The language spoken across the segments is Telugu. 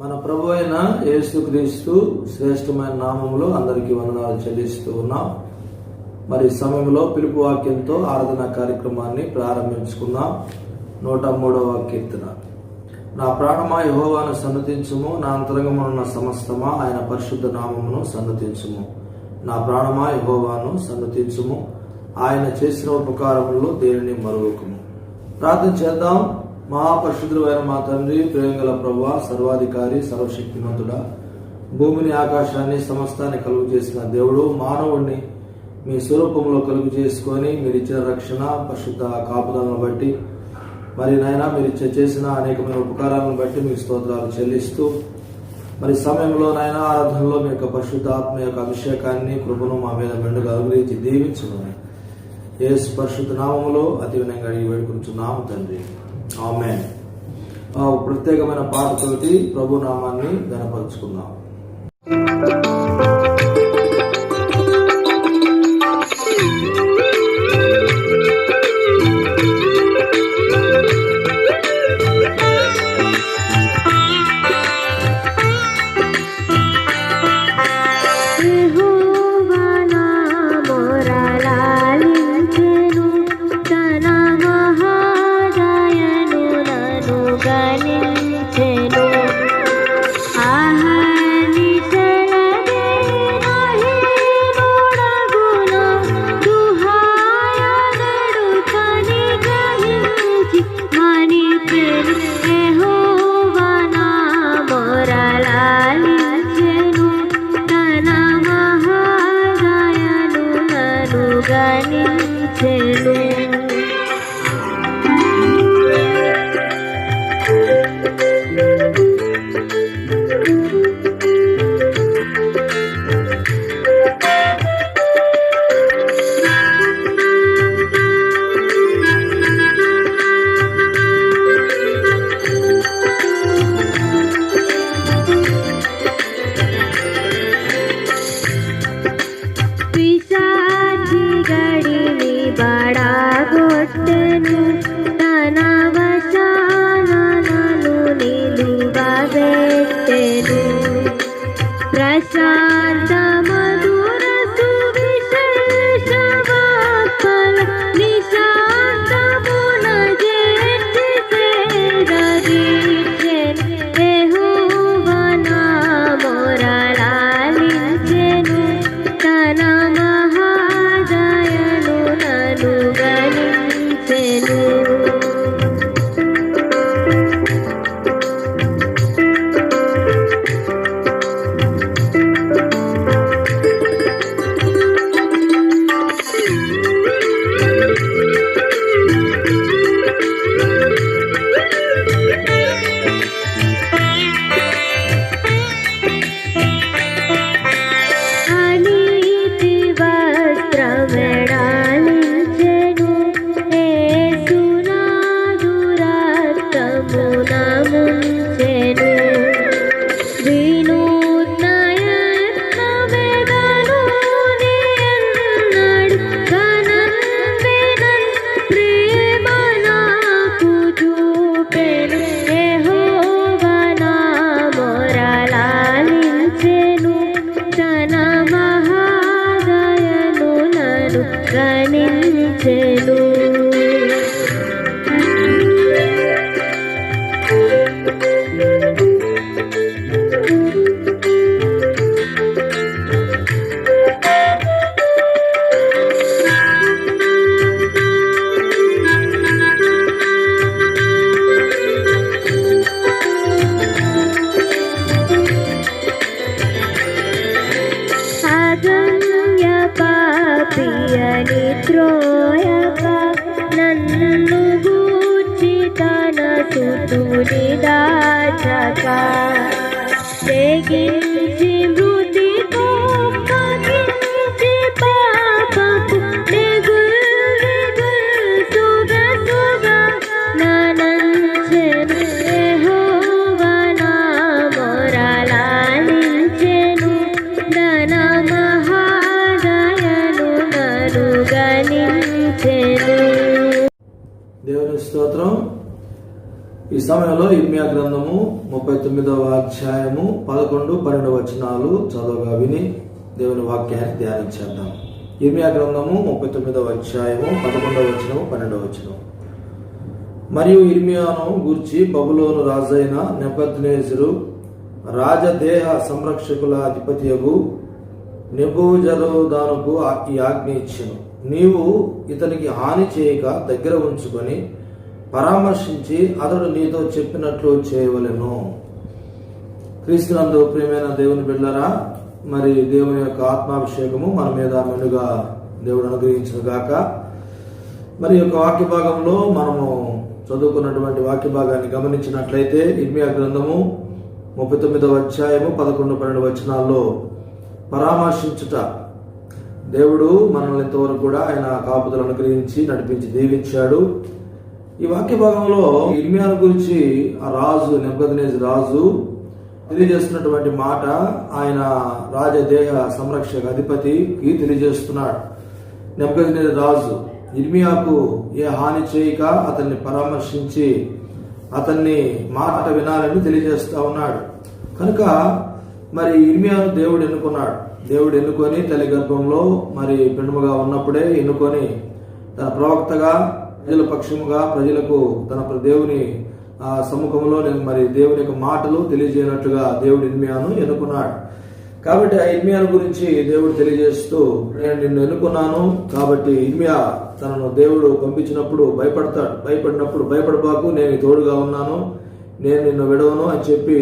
మన ప్రభు అయిన యేసుక్రీస్తు శ్రేష్టమైన నామములో అందరికీ వందనాలు చెల్లిస్తూ ఉన్నాం. మరి సమయంలో పిలుపు వాక్యంతో ఆరాధన కార్యక్రమాన్ని ప్రారంభించుకున్నాం. 103వ కీర్తన. నా ప్రాణమా యెహోవాను సన్నతించుము, నా అంతరంగమునున్న సమస్తమా ఆయన పరిశుద్ధ నామమును సన్నతించుము. నా ప్రాణమా యెహోవాను సన్నతించుము, ఆయన చేసిన ఉపకారములలో దేనిని మరువకుము. ప్రార్థన చేద్దాం. మహాపరిశుద్ధుడైన మా తండ్రి, ప్రేమగల ప్రభువా, సర్వాధికారి, సర్వశక్తిమంతుడా, భూమిని ఆకాశాన్ని సమస్తాన్ని కలుగు చేసిన దేవుడు, మానవుడిని మీ స్వరూపంలో కలుగు చేసుకొని మీరు ఇచ్చిన రక్షణ, పరిశుద్ధ కాపుదలను బట్టి, మరి నాయన మీరు చేసిన అనేకమైన ఉపకారాలను బట్టి మీకు స్తోత్రాలు చెల్లిస్తూ, మరి సమయంలో నాయన ఆరాధనలో మీ యొక్క పరిశుద్ధాత్మ యొక్క అభిషేకాన్ని, కృపను మా మీద మెండుగా అనుగ్రహించి దీవించుకొని యేసు పరిశుద్ధ నామములో అతి వినయంగా అడిగి వేడుకుంటున్నాము తండ్రి, ఆమేన్. ప్రత్యేకమైన పాటతోటి ప్రభు నామాన్ని ఘనపరుచుకుందాం. దేవుని స్తోత్రం. ఈ ఈ సమయంలో ఇర్మియా గ్రంథము 39వ అధ్యాయము 11, 12 వచనాలు చదువుగా విని దేవుని వాక్యాన్ని ధ్యానించేద్దాం. ఇర్మియా గ్రంథము 39వ అధ్యాయము 11వ వచనము, 12వ వచనం. మరియు ఇర్మియాను గూర్చి బబులోను రాజైన నెబుకద్నెజరు రాజదేహ సంరక్షకుల అధిపతియగు నెబూజరదానుకు ఈ ఆజ్ఞ ఇచ్చెను. నీవు ఇతనికి హాని చేయక దగ్గర ఉంచుకొని పరామర్శించి అతడు నీతో చెప్పినట్లు చేయవలెను. క్రీస్తునందు ప్రియమైన దేవుని బిడ్డలారా, మరి దేవుని యొక్క ఆత్మాభిషేకము మన మీద మెండుగా దేవుడు అనుగ్రహించును గాక. మరి యొక్క వాక్య భాగంలో మనము చదువుకున్నటువంటి వాక్య భాగాన్ని గమనించినట్లయితే ఇర్మియా గ్రంథము 39వ అధ్యాయము 11, 12 వచనాల్లో పరామర్శించుట, దేవుడు మనల్ని ఇంతవరకు కూడా ఆయన కాపుదలను అనుగ్రహించి నడిపించి దీవించాడు. ఈ వాక్య భాగంలో ఇర్మియాను గురించి ఆ రాజు నెబుకద్నెజరు రాజు తెలియజేస్తున్నటువంటి మాట ఆయన రాజదేహ సంరక్షక అధిపతికి తెలియజేస్తున్నాడు. నెబుకద్నెజరు రాజు ఇర్మియాకు ఏ హాని చేయక అతన్ని పరామర్శించి అతన్ని మాట వినాలని తెలియజేస్తా ఉన్నాడు. కనుక మరి ఇర్మియాను దేవుడు ఎన్నుకున్నాడు. దేవుడు ఎన్నుకొని తల్లి గర్భంలో మరి పెండుముగా ఉన్నప్పుడే ఎన్నుకొని తన ప్రవక్తగా ప్రజల పక్షముగా ప్రజలకు తన దేవుని సముఖంలో మరి దేవుని యొక్క మాటలు తెలియజేయనట్లుగా దేవుడు ఇర్మియాను ఎన్నుకున్నాడు. కాబట్టి ఆ ఇర్మియాను గురించి దేవుడు తెలియజేస్తూ, నేను నిన్ను ఎన్నుకున్నాను కాబట్టి ఇర్మియా తనను దేవుడు పంపించినప్పుడు భయపడతాడు. భయపడినప్పుడు భయపడబాకు, నేను తోడుగా ఉన్నాను, నేను నిన్ను విడవను అని చెప్పి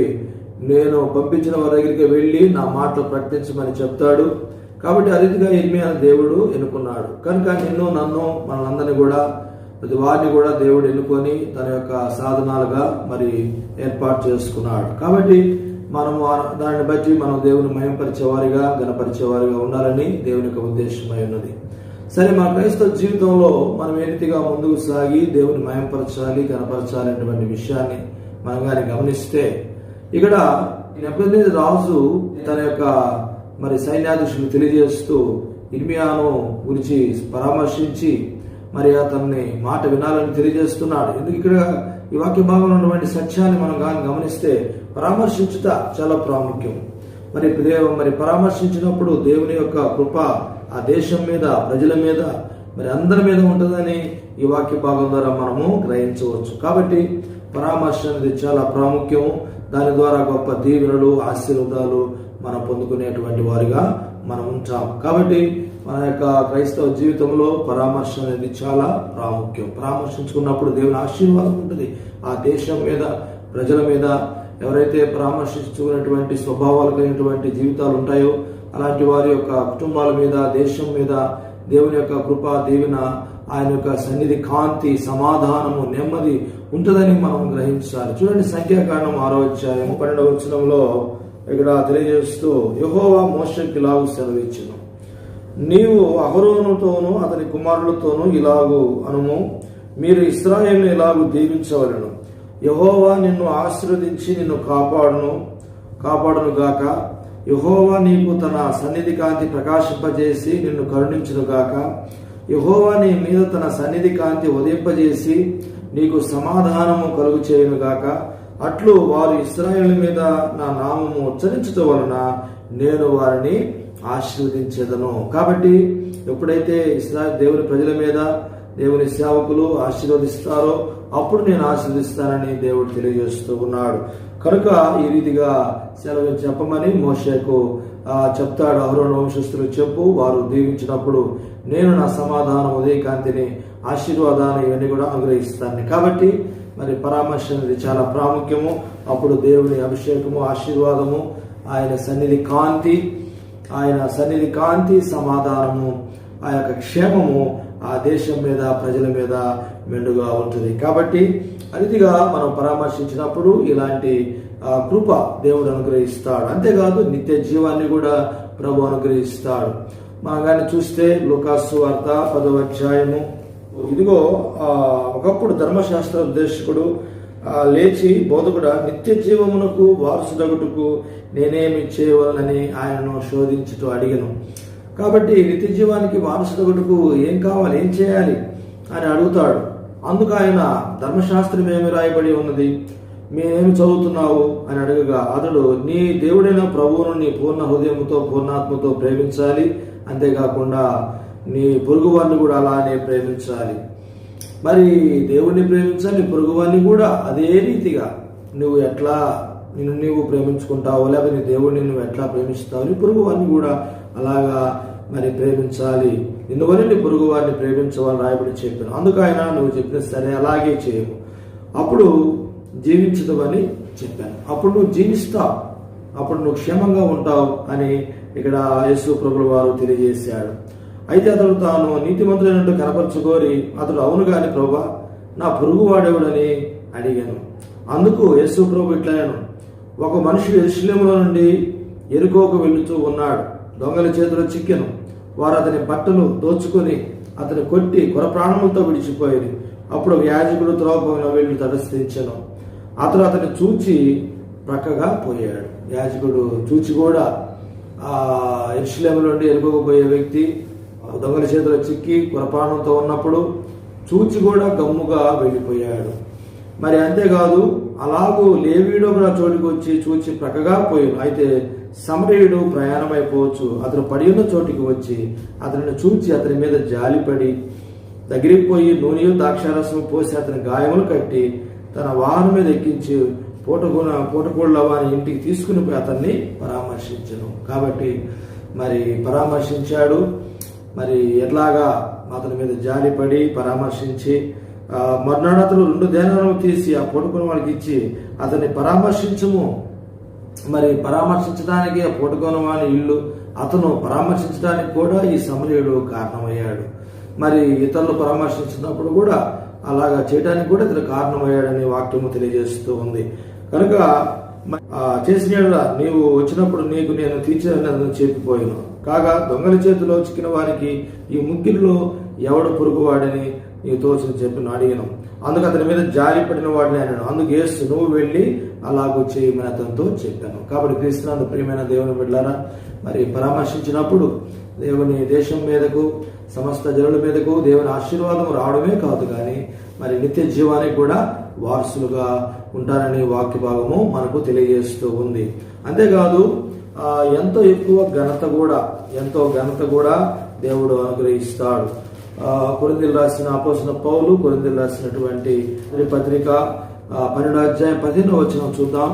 నేను పంపించిన వారి దగ్గరికి వెళ్ళి నా మాటలు ప్రకటించమని చెప్తాడు. కాబట్టి ఆ రీతిగా ఇర్మియాను దేవుడు ఎన్నుకున్నాడు. కనుక నిన్ను నన్ను మనందరినీ కూడా ప్రతి వారిని కూడా దేవుడు ఎన్నుకొని తన యొక్క సాధనాలుగా మరి ఏర్పాటు చేసుకున్నాడు. కాబట్టి మనము దాన్ని బట్టి మనం దేవుని మహిమపరిచేవారిగా గణపరిచేవారిగా ఉండాలని దేవుని యొక్క ఉద్దేశమై ఉన్నది. సరే, మన క్రైస్తవ జీవితంలో మనం ఏ రీతిగా ముందుకు సాగి దేవుని మహిమపరచాలి, గణపరచాలి అనేటువంటి విషయాన్ని మనం కానీ గమనిస్తే, ఇక్కడ నెబుకద్నెజరు రాజు తన యొక్క మరి సైన్యాధీశులు తెలియజేస్తూ ఇర్మియాను గురించి పరామర్శించి మరి అతన్ని మాట వినాలని తెలియజేస్తున్నాడు. ఎందుకు ఇక్కడ ఈ వాక్య భాగంలో ఉన్నటువంటి సత్యాన్ని మనం కానీ గమనిస్తే పరామర్శించుట చాలా ప్రాముఖ్యం. మరి పరామర్శించినప్పుడు దేవుని యొక్క కృప ఆ దేశం మీద, ప్రజల మీద, మరి అందరి మీద ఉంటుందని ఈ వాక్య భాగం ద్వారా మనము గ్రహించవచ్చు. కాబట్టి పరామర్శ అనేది చాలా ప్రాముఖ్యం. దాని ద్వారా గొప్ప దీవెనలు, ఆశీర్వాదాలు మనం పొందుకునేటువంటి వారిగా మనం ఉంటాం. కాబట్టి మన యొక్క క్రైస్తవ జీవితంలో పరామర్శ అనేది చాలా ప్రాముఖ్యం. పరామర్శించుకున్నప్పుడు దేవుని ఆశీర్వాదం ఉంటుంది ఆ దేశం మీద, ప్రజల మీద. ఎవరైతే పరామర్శించుకున్నటువంటి స్వభావాలు కలిగినటువంటి జీవితాలు ఉంటాయో అలాంటి వారి యొక్క కుటుంబాల మీద, దేశం మీద దేవుని యొక్క కృప, దీవెన, ఆయన యొక్క సన్నిధి, కాంతి, సమాధానము, నెమ్మది ఉంటుందని మనం గ్రహించాలి. చూడండి, సంఖ్యాకాండం 6వ అధ్యాయం 12వ వచనంలో ఇక్కడ తెలియజేస్తూ యెహోవా మోషేకి ఇలాగు సెలవిచ్చెను, నీవు అహరోనుతోనూ అతని కుమారులతోనూ ఇలాగు అనుము, మీరు ఇశ్రాయేలును ఇలాగు దీవించవలెను. యెహోవా నిన్ను ఆశీర్వదించి నిన్ను కాపాడును గాక. యెహోవా నీకు తన సన్నిధి కాంతి ప్రకాశింపజేసి నిన్ను కరుణించును గాక. యెహోవా నీ మీద తన సన్నిధి కాంతి ఉదయింపజేసి నీకు సమాధానము కలుగు చేయును గాక. అట్లు వారు ఇశ్రాయేలు మీద నా నామము ఉచ్చరించుట వలన నేను వారిని ఆశీర్వదించేదను. కాబట్టి ఎప్పుడైతే ఇశ్రాయేలు దేవుని ప్రజల మీద దేవుని సేవకులు ఆశీర్వదిస్తారో అప్పుడు నేను ఆశీర్వదిస్తానని దేవుడు తెలియజేస్తూ ఉన్నాడు. కనుక ఈ రీతిగా సెలవు చెప్పమని మోషేకు చెప్తాడు. అహరోను వంశస్థులు చెప్పు, వారు దీవించినప్పుడు నేను నా సమాధానం, ఉదయకాంతిని, ఆశీర్వాదాన్ని ఇవన్నీ కూడా అనుగ్రహిస్తాను. కాబట్టి మరి పరామర్శ అనేది చాలా ప్రాముఖ్యము. అప్పుడు దేవుని అభిషేకము, ఆశీర్వాదము, ఆయన సన్నిధి కాంతి, సమాధానము, ఆ యొక్క క్షేమము ఆ దేశం మీద, ప్రజల మీద మెండుగా ఉంటుంది. కాబట్టి అతిథిగా మనం పరామర్శించినప్పుడు ఇలాంటి కృప దేవుడు అనుగ్రహిస్తాడు. అంతేకాదు నిత్య జీవాన్ని కూడా ప్రభు అనుగ్రహిస్తాడు. మనం కానీ చూస్తే లూకాసు వార్త 10వ అధ్యాయము, ఇదిగో ఒకప్పుడు ధర్మశాస్త్ర ఉపదేశకుడు లేచి బోధకుడా, నిత్య జీవమునకు వారసుడగుటకు నేనేమి చేయవలనని ఆయనను శోధించుతూ అడిగను. కాబట్టి నిత్య జీవానికి వారసుడగుటకు ఏం కావాలి, ఏం చేయాలి అని అడుగుతాడు. అందుకు ఆయన, ధర్మశాస్త్రం ఏమి రాయబడి ఉన్నది, మీరేమి చదువుతున్నావు అని అడగగా అతడు, నీ దేవుడైన ప్రభువును నీ పూర్ణ హృదయంతో పూర్ణాత్మతో ప్రేమించాలి, అంతేకాకుండా నీ పొరుగువారిని కూడా అలానే ప్రేమించాలి. మరి దేవుడిని ప్రేమించాలి, పొరుగువారిని కూడా అదే రీతిగా నువ్వు ఎట్లా నీవు ప్రేమించుకుంటావో, లేకపోతే నీ దేవుడిని నువ్వు ఎట్లా ప్రేమిస్తావు, నీ పొరుగువారిని కూడా అలాగా మరి ప్రేమించాలి. ఇందువల్ల నీ పొరుగువారిని ప్రేమించవాలని రాయబడి చెప్పాను. అందుకు ఆయన, నువ్వు చెప్పిన సరే అలాగే చేయము, అప్పుడు జీవించదవని చెప్పాను. అప్పుడు నువ్వు జీవిస్తావు, అప్పుడు నువ్వు క్షేమంగా ఉంటావు అని ఇక్కడ యేసు ప్రభుల వారు తెలియజేశాడు. అయితే అతడు తాను నీతిమంతుడైనట్టు కనపరచుకోరి అతడు, అవును గాని ప్రభువా, నా పొరుగువాడెవడని అడిగాను. అందుకు యేసు ప్రభు ఇట్లనెను, ఒక మనుషుడు యెరూషలేములో నుండి యెరికోకు వెళుతూ ఉన్నాడు. దొంగల చేతిలో చిక్కెను. వారు అతని బట్టలు దోచుకొని అతని కొట్టి కొరప్రాణములతో విడిచిపోయేది. అప్పుడు యాజకుడు త్రోవపోయిన వెళ్ళి తటస్థించెను. అతడు అతన్ని చూచి ప్రక్కగా పోయాడు. యాజకుడు చూచి కూడా యెరూషలేము నుండి యెరికోకు పోయే వ్యక్తి దొంగల చేతిలో చిక్కి కొరప్రాణంతో ఉన్నప్పుడు చూచి కూడా గమ్ముగా వెళ్ళిపోయాడు. మరి అంతేకాదు, అలాగూ లేవీయుడు కూడా చోటుకు వచ్చి చూచి ప్రక్కగా పోయాడు. అయితే సమరయుడు ప్రయాణమైపోవచ్చు అతను పడి ఉన్న చోటికి వచ్చి అతనిని చూచి అతని మీద జాలిపడి దగ్గరికి పోయి నూనె ద్రాక్షారసం పోసి అతని గాయములు కట్టి తన వాహనం మీద ఎక్కించి పూటకోళ్ళ వాని ఇంటికి తీసుకుని పోయి అతన్ని పరామర్శించను. కాబట్టి మరి పరామర్శించాడు. మరి ఎట్లాగా అతని మీద జాలిపడి పరామర్శించి మర్నాడు అతను 2 దేనాలను తీసి ఆ పూటకుని వాడికి ఇచ్చి అతన్ని పరామర్శించము. మరి పరామర్శించడానికి ఆ పూటకోని వాని ఇల్లు అతను పరామర్శించడానికి కూడా ఈ సమరయుడు కారణమయ్యాడు. మరి ఇతరులు పరామర్శించినప్పుడు కూడా అలాగా చేయడానికి కూడా ఇతను కారణమయ్యాడని వాక్యము తెలియజేస్తూ ఉంది. కనుక చేసిన నీవు వచ్చినప్పుడు నీకు నేను తీర్చాలని చెప్పిపోయాను. కాగా దొంగల చేతిలో చిక్కిన వారికి ఈ ముగ్గురిలో ఎవడు పొరుగువాడని నీకు తోచిన చెప్పిన అడిగాను. అందుకు అతని మీద జాలి పడిన వాడిని అన్నాడు. అందుకు యేసు, నువ్వు వెళ్ళి అలాగూ చేయమని అతనితో చెప్పాను. కాబట్టి క్రీస్తునందు ప్రియమైన దేవుని బిడ్డలారా, మరి పరామర్శించినప్పుడు దేవుని దేశం మీదకు సమస్త జనుల మీదకు దేవుని ఆశీర్వాదం రావడమే కాదు, కానీ మరి నిత్య జీవానికి కూడా వారసులుగా ఉంటారని వాక్య భాగము మనకు తెలియజేస్తూ ఉంది. అంతేకాదు ఎంతో ఘనత కూడా దేవుడు అనుగ్రహిస్తాడు. కొరింథీయులకు రాసిన అపోస్తలుడైన పౌలు కొరింథీయులకు రాసినటువంటి పత్రిక 12వ అధ్యాయం 15వ వచనం చూద్దాం.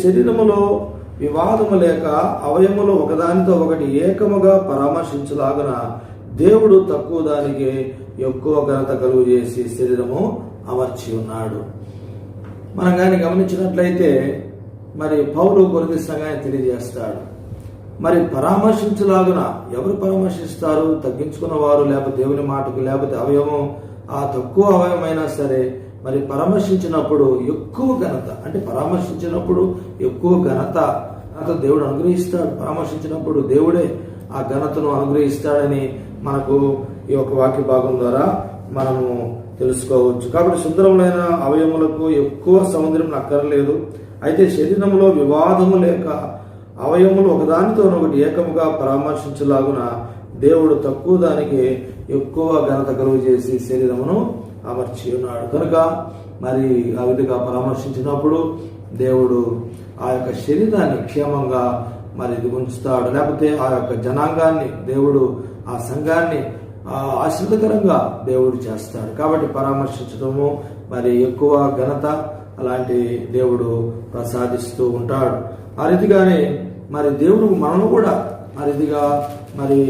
శరీరములో వివాదము లేక అవయములు ఒకదానితో ఒకటి ఏకముగా పరామర్శించలాగున దేవుడు తక్కువ దానికి ఎక్కువ ఘనత కలుగు చేసి శరీరము అమర్చి ఉన్నాడు. మనం కానీ గమనించినట్లయితే మరి పౌలు కొరింథీ సంఘాన్ని తెలియజేస్తాడు. మరి పరామర్శించలాగున ఎవరు పరామర్శిస్తారు? తగ్గించుకున్న వారు, లేకపోతే దేవుని మాటకు, లేకపోతే అవయవం ఆ తక్కువ అవయవమైనా సరే మరి పరామర్శించినప్పుడు ఎక్కువ ఘనత, అంటే పరామర్శించినప్పుడు ఎక్కువ ఘనత దేవుడు అనుగ్రహిస్తాడు. పరామర్శించినప్పుడు దేవుడే ఆ ఘనతను అనుగ్రహిస్తాడని మనకు ఈ యొక్క వాక్య భాగం ద్వారా మనము తెలుసుకోవచ్చు. కాబట్టి సుందరములైన అవయములకు ఎక్కువ సముద్రం అక్కర్లేదు. అయితే శరీరంలో వివాదము లేక అవయములు ఒకదానితో ఒకటి ఏకముగా పరామర్శించలాగున దేవుడు తక్కువ దానికి ఎక్కువ ఘనత కలుగు చేసి శరీరమును అమర్చి ఉన్నాడు. కనుక మరి ఆ విధంగా పరామర్శించినప్పుడు దేవుడు ఆ యొక్క శరీరాన్ని క్షేమంగా మరి ఉంచుతాడు. లేకపోతే ఆ యొక్క జనాంగాన్ని దేవుడు, ఆ సంఘాన్ని ఆశీర్వదకరంగా దేవుడు చేస్తాడు. కాబట్టి పరామర్శించడము మరి ఎక్కువ ఘనత అలాంటి దేవుడు ప్రసాదిస్తూ ఉంటాడు. ఆ రీతిగానే మరి దేవుడు మనను కూడా ఆ రీతిగా మరి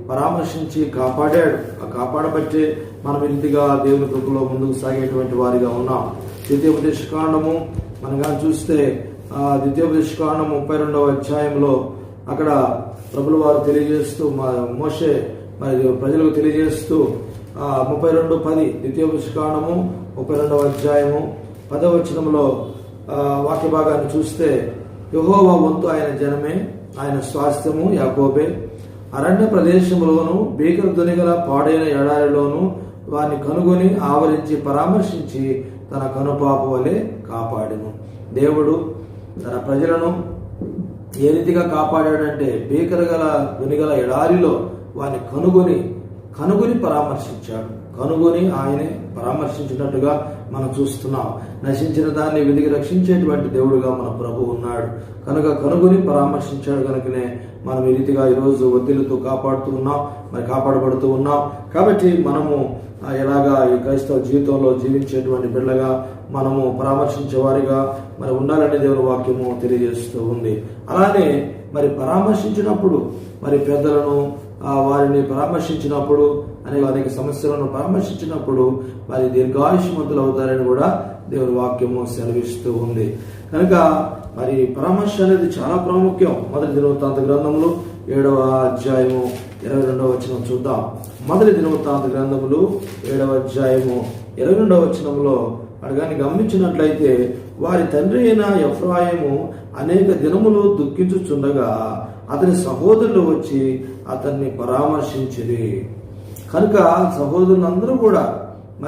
పరామర్శించి కాపాడాడు. ఆ కాపాడబట్టే మనం ఇంటిగా దేవుని కృపలో ముందుకు సాగేటువంటి వారిగా ఉన్నాం. ద్వితీయోపదేశకాండము మనం కానీ చూస్తే ద్వితీయోపదేశకాండం 32వ అధ్యాయంలో అక్కడ ప్రభుల వారు తెలియజేస్తూ మోషే మరి ప్రజలకు తెలియజేస్తూ 32:10 ద్వితీయోపదేశకాండము 32వ అధ్యాయము 10వ వచనంలో వాక్య భాగాన్ని చూస్తే, యెహోవా వంతు ఆయన జనమే, ఆయన స్వాస్థ్యము యాకోబే, అరణ్య ప్రదేశంలోను భీకర ధ్వనిగల పాడైన ఎడారిలోను వారిని కనుగొని ఆవరించి పరామర్శించి తన కనుపాప వలె కాపాడెను. దేవుడు తన ప్రజలను ఏ రీతిగా కాపాడాడంటే భీకర గల ధ్వనిగల ఎడారిలో వారిని కనుగొని పరామర్శించాడు. కనుగొని ఆయనే పరామర్శించినట్టుగా మనం చూస్తున్నాం. నశించిన దాన్ని వెతికి రక్షించేటువంటి దేవుడుగా మన ప్రభు ఉన్నాడు కనుక కనుగొని పరామర్శించాడు కనుకనే మనం ఈ రీతిగా ఈరోజు వదిలితో కాపాడబడుతూ ఉన్నాం. కాబట్టి మనము ఎలాగా ఈ క్రైస్తవ జీవితంలో జీవించేటువంటి బిడ్డగా మనము పరామర్శించే వారిగా ఉండాలని దేవుని వాక్యము తెలియజేస్తూ ఉంది. అలానే పరామర్శించినప్పుడు పెద్దలను వారిని పరామర్శించినప్పుడు అనేక సమస్యలను పరామర్శించినప్పుడు దీర్ఘాయుష్మంతులు అవుతారని కూడా దేవుని వాక్యము సెలవిస్తూ ఉంది. కనుక పరామర్శ అనేది చాలా ప్రాముఖ్యం. మొదటి దినవృత్తాంత గ్రంథములు 7వ అధ్యాయము 22వ వచనం చూద్దాం. మొదటి దినవృత్తాంత గ్రంథములు 7వ అధ్యాయము 22వ వచనంలో అడగాని గమనించినట్లయితే, వారి తండ్రి అయిన ఎఫ్రాయిము అనేక దినములు దుఃఖించుచుండగా అతని సహోదరులు వచ్చి అతన్ని పరామర్శించిరి. కనుక సహోదరులందరూ కూడా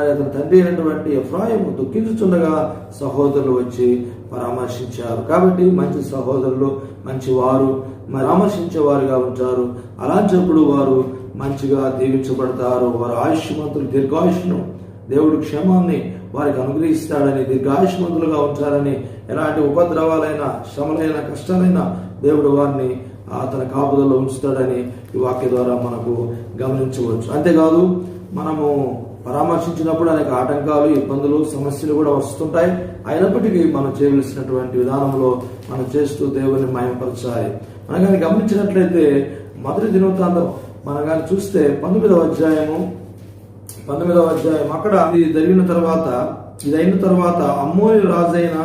అతని తండ్రి అయినటువంటి ఎఫ్రాయిము దుఃఖించుచుండగా సహోదరులు వచ్చి పరామర్శించారు. కాబట్టి మంచి సహోదరులు మంచి వారు పరామర్శించే వారుగా ఉంటారు. అలాంటప్పుడు వారు మంచిగా దీవించబడతారు. వారు ఆయుష్మంతులు, దీర్ఘాయుష్ను దేవుడు క్షేమాన్ని వారికి అనుగ్రహిస్తాడని, దీర్ఘాయుష్మంతులుగా ఉంటారని, ఎలాంటి ఉపద్రవాలైన శ్రమలైన కష్టాలైనా దేవుడు వారిని తన కాపుదల్లో ఉంచుతాడని ఈ వాక్య ద్వారా మనకు గమనించవచ్చు. అంతేకాదు మనము పరామర్శించినప్పుడు అనేక ఆటంకాలు, ఇబ్బందులు, సమస్యలు కూడా వస్తుంటాయి. అయినప్పటికీ మనం చేయవలసినటువంటి విధానంలో మనం చేస్తూ దేవుని మహిమపరచాలి. మనం కానీ గమనించినట్లయితే మొదటి దినవృత్తాంతం మనం కానీ చూస్తే 19వ అధ్యాయం అక్కడ ఇదైన తర్వాత అమ్మోని రాజైన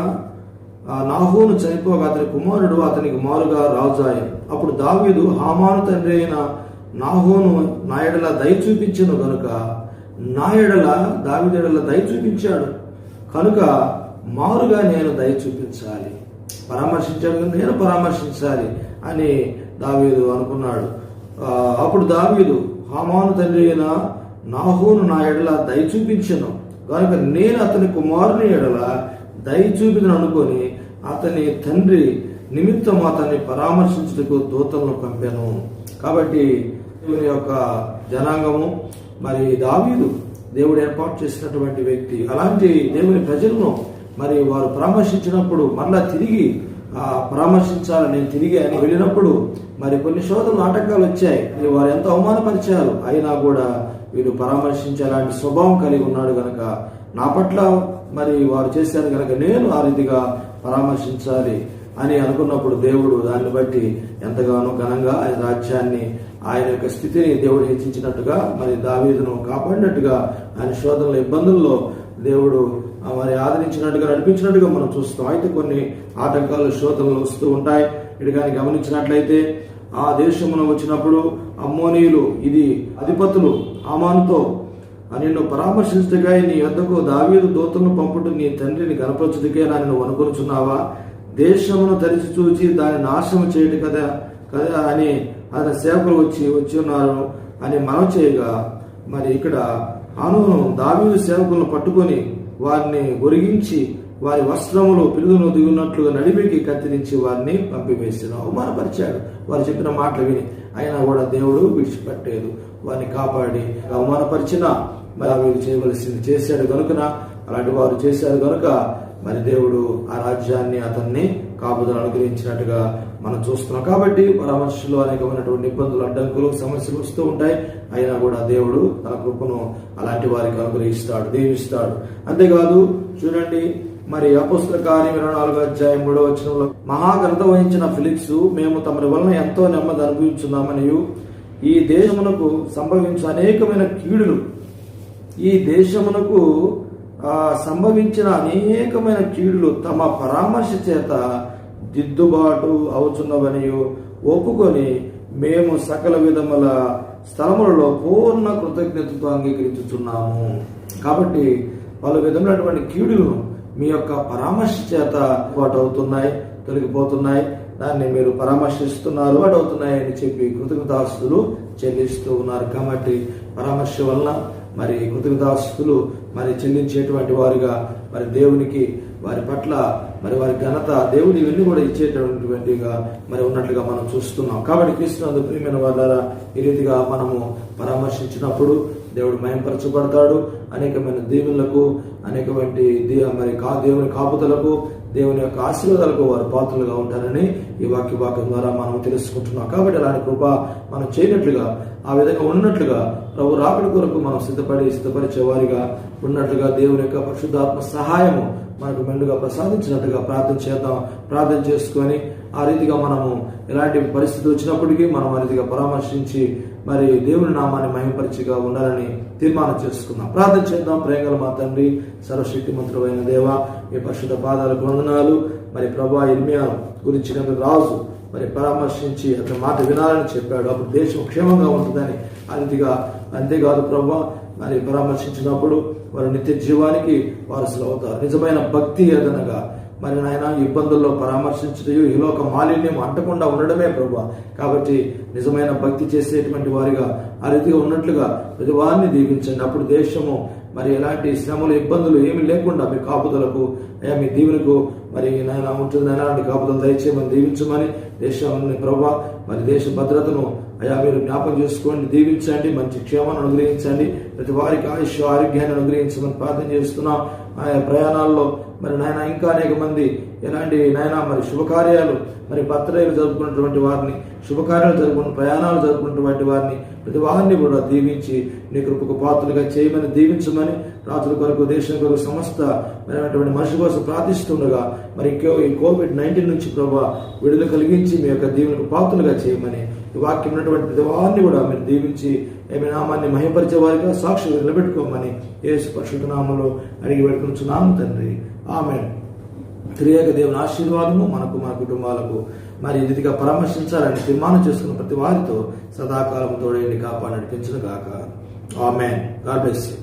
నాహోను చనిపోగా అతని కుమారుడు అతనికి మారుగా రాజాయను. అప్పుడు దావీదు హామాను తండ్రి అయిన నాహోను నా ఎడల దయ చూపించను కనుక దావీదు ఎడల దయ చూపించాడు కనుక మారుగా నేను దయ చూపించాలి, పరామర్శించాడు కనుక నేను పరామర్శించాలి అని దావీదు అనుకున్నాడు. అప్పుడు దావీదు హామాను తండ్రి అయిన నాహోను నా ఎడల దయ చూపించను కనుక నేను అతని కుమారుని ఎడల దయ చూపిదని అనుకొని అతని తండ్రి నిమిత్తం అతన్ని పరామర్శించుటకు దూతలను పంపాను. కాబట్టి దేవుని యొక్క జనాంగము దావీదు దేవుడు ఏర్పాటు చేసినటువంటి వ్యక్తి. అలాంటి దేవుని ప్రజలను వారు పరామర్శించినప్పుడు మరలా తిరిగి పరామర్శించాలని తిరిగి ఆయన వెళ్ళినప్పుడు కొన్ని శోధనలు ఆటంకాలు వచ్చాయి. వారు ఎంతో అవమానపరిచారు. అయినా కూడా వీరు పరామర్శించాలని స్వభావం కలిగి ఉన్నాడు కనుక నా పట్ల వారు చేశారు కనుక నేను ఆ రీతిగా పరామర్శించాలి అని అనుకున్నప్పుడు దేవుడు దాన్ని బట్టి ఎంతగానో ఘనంగా ఆయన రాజ్యాన్ని, ఆయన యొక్క స్థితిని దేవుడు హెచ్చించినట్టుగా దావీదును కాపాడినట్టుగా ఆయన శోధనల ఇబ్బందుల్లో దేవుడు ఆదరించినట్టుగా నడిపించినట్టుగా మనం చూస్తాం. అయితే కొన్ని ఆటంకాలు, శోధనలు వస్తూ ఉంటాయి. ఇటు కానీ గమనించినట్లయితే ఆ దేశమున వచ్చినప్పుడు అమ్మోనీయులు ఇది అధిపతులు హామానుతో నిన్ను పరామర్శించగా నీ యొద్దకు దావీదు దూతలను పంపుట నీ తండ్రిని గనపరచుటకే నన్ను అనుకొనుచున్నావా? దేశమును తరిచి చూచి దాన్ని నాశనం చేయడు కదా అని అతని సేవకులు వచ్చి ఉన్నారు అని మనం చేయగా ఇక్కడ హానూను దావీదు సేవకులను పట్టుకొని వారిని ఒరిగించి వారి వస్త్రములు పిలుదును దిగున్నట్లుగా నడిమికి కత్తిరించి వారిని పంపివేసిన అవమానపరిచాడు. వారు చెప్పిన మాటలు విని అయినా కూడా దేవుడు విడిచిపెట్టలేదు. వారిని కాపాడి అవమానపరిచిన వీరు చేయవలసింది చేశాడు కనుక, అలాంటి వారు చేశారు కనుక దేవుడు ఆ రాజ్యాన్ని అతన్ని కాపుదలు అనుగ్రహించినట్టుగా మనం చూస్తున్నాం. కాబట్టి పరామర్శలో అనేకమైనటువంటి ఇబ్బందులు, అడ్డంకులు, సమస్యలు వస్తూ ఉంటాయి. అయినా కూడా దేవుడు తన కృపను అలాంటి వారికి అనుగ్రహిస్తాడు, దీవిస్తాడు. అంతేకాదు చూడండి అపోస్తల కార్యం 24వ అధ్యాయం 3వ వచనంలో మహాఘనత వహించిన ఫిలిక్స్ మేము తమరి వలన ఎంతో నెమ్మది అనుభవించున్నామనియు ఈ దేశమునకు సంభవించిన అనేకమైన కీడులు సంభవించిన అనేకమైన కీడులు తమ పరామర్శ చేత దిద్దుబాటు అవుతున్నవనియు ఒప్పుకొని మేము సకల విధముల స్థలములలో పూర్ణ కృతజ్ఞతతో అంగీకరించుచున్నాము. కాబట్టి పలు విధములైనటువంటి కీడులు మీ యొక్క పరామర్శ చేత పాటు అవుతున్నాయి, తొలగిపోతున్నాయి. దాన్ని మీరు పరామర్శిస్తున్నారు, అవుతున్నాయి అని చెప్పి కృతజ్ఞతాస్తులు చెల్లిస్తూ ఉన్నారు. కాబట్టి పరామర్శ వలన కృతజ్ఞతాస్తులు చెల్లించేటువంటి వారుగా దేవునికి వారి పట్ల వారి ఘనత దేవుడు ఇవన్నీ కూడా ఇచ్చేటటువంటిగా ఉన్నట్లుగా మనం చూస్తున్నాం. కాబట్టి క్రీస్తునందు ప్రియమైన వాళ్ళారా, ఈ రీతిగా మనము పరామర్శించినప్పుడు దేవుడు మహింపరచబడతాడు. అనేకమైన దీవులకు, అనేకమైన దేవుని కాపుదలకు, దేవుని యొక్క ఆశీర్వాదాలకు వారు పాత్రలుగా ఉంటారని ఈ వాక్యం ద్వారా మనం తెలుసుకుంటున్నాం. కాబట్టి అలాంటి కృప మనం చేయనట్లుగా, ఆ విధంగా ఉన్నట్లుగా, ప్రభు రాకడ కొరకు మనం సిద్ధపరిచేవారిగా ఉన్నట్లుగా దేవుని యొక్క పరిశుద్ధాత్మ సహాయము మనకు మెండుగా ప్రసాదించినట్టుగా ప్రార్థన చేద్దాం. ప్రార్థన చేసుకొని ఆ రీతిగా మనము ఎలాంటి పరిస్థితి వచ్చినప్పటికీ మనం ఆ రీతిగా పరామర్శించి మరి దేవుని నామాన్ని మహిమపరిచిగా ఉండాలని తీర్మానం చేసుకుందాం. ప్రార్థన చేద్దాం. ప్రేమగల మా తండ్రి, సర్వశక్తిమంతుడైన దేవ, మీ పరిశుద్ధ పాదాలకు వందనాలు. మరి ప్రభా ఇర్మియా గురించి రాజు మరి పరామర్శించి అతని మాట వినాలని చెప్పాడు. అప్పుడు దేశం క్షేమంగా ఉంటుందని ఆ రీతిగా, అంతేకాదు ప్రభా మరి పరామర్శించినప్పుడు వారు నిత్య జీవానికి వారసులు అవుతారు. నిజమైన భక్తి ఏదనగా మరి నాయన ఇబ్బందుల్లో పరామర్శించడం, ఈ లోక మాలిన్యం అంటకుండా ఉండడమే ప్రభు. కాబట్టి నిజమైన భక్తి చేసేటువంటి వారిగా ఆ రీతిగా ఉన్నట్లుగా ప్రతి వారిని దీవించండి. అప్పుడు దేశము మరి ఎలాంటి శ్రమలు, ఇబ్బందులు ఏమి లేకుండా మీ కాపుదలకు, మీ దీవులకు మరి నాయన ఉంటుంది. అలాంటి కాపుదలు దయచేయమని దీవించమని, దేశాన్ని ప్రభు మరి దేశ భద్రతను మీరు జ్ఞాపకం చేసుకోండి, దీవించండి, మంచి క్షేమాన్ని అనుగ్రహించండి, ప్రతి వారికి ఆయుష్ ఆరోగ్యాన్ని అనుగ్రహించమని ప్రార్థన చేస్తున్నాం. ఆయా ప్రయాణాల్లో మరి నాయన ఇంకా అనేక మంది ఎలాంటి నాయన మరి శుభకార్యాలు, మరి బర్త్డేలు జరుపుకున్నటువంటి వారిని, శుభకార్యాలు జరుపుకున్న ప్రయాణాలు జరుపుకున్నటువంటి వారిని ప్రతి వారిని కూడా దీవించి నీ కృపకు పాత్రలుగా చేయమని దీవించమని, రాత్రుల కొరకు, దేశం కొరకు, సమస్త మరి మనిషి కోసం ప్రార్థిస్తుండగా మరి ఈ COVID-19 నుంచి ప్రభు విడుదల కలిగించి మీ యొక్క దీవెనకు పాత్రలుగా చేయమని, ఈ వాక్యం ఉన్నటువంటి ప్రతి వారిని కూడా మీరు దీవించి మీ నామాన్ని మహిమపరిచే వారిగా సాక్షులు నిలబెట్టుకోమని యేసు పరిశుద్ధ నామములో అడిగి పెట్టుకుంటున్నాము తండ్రి. ఆమేన్. త్రియేక దేవుని ఆశీర్వాదము మనకు, మన కుటుంబాలకు మరి రీతిగా పరామర్శించాలని తీర్మానం చేసుకున్న ప్రతి వారితో సదాకాలం తోడేండి, కాపాడి నడిపించును గాక. ఆమేన్. God bless you.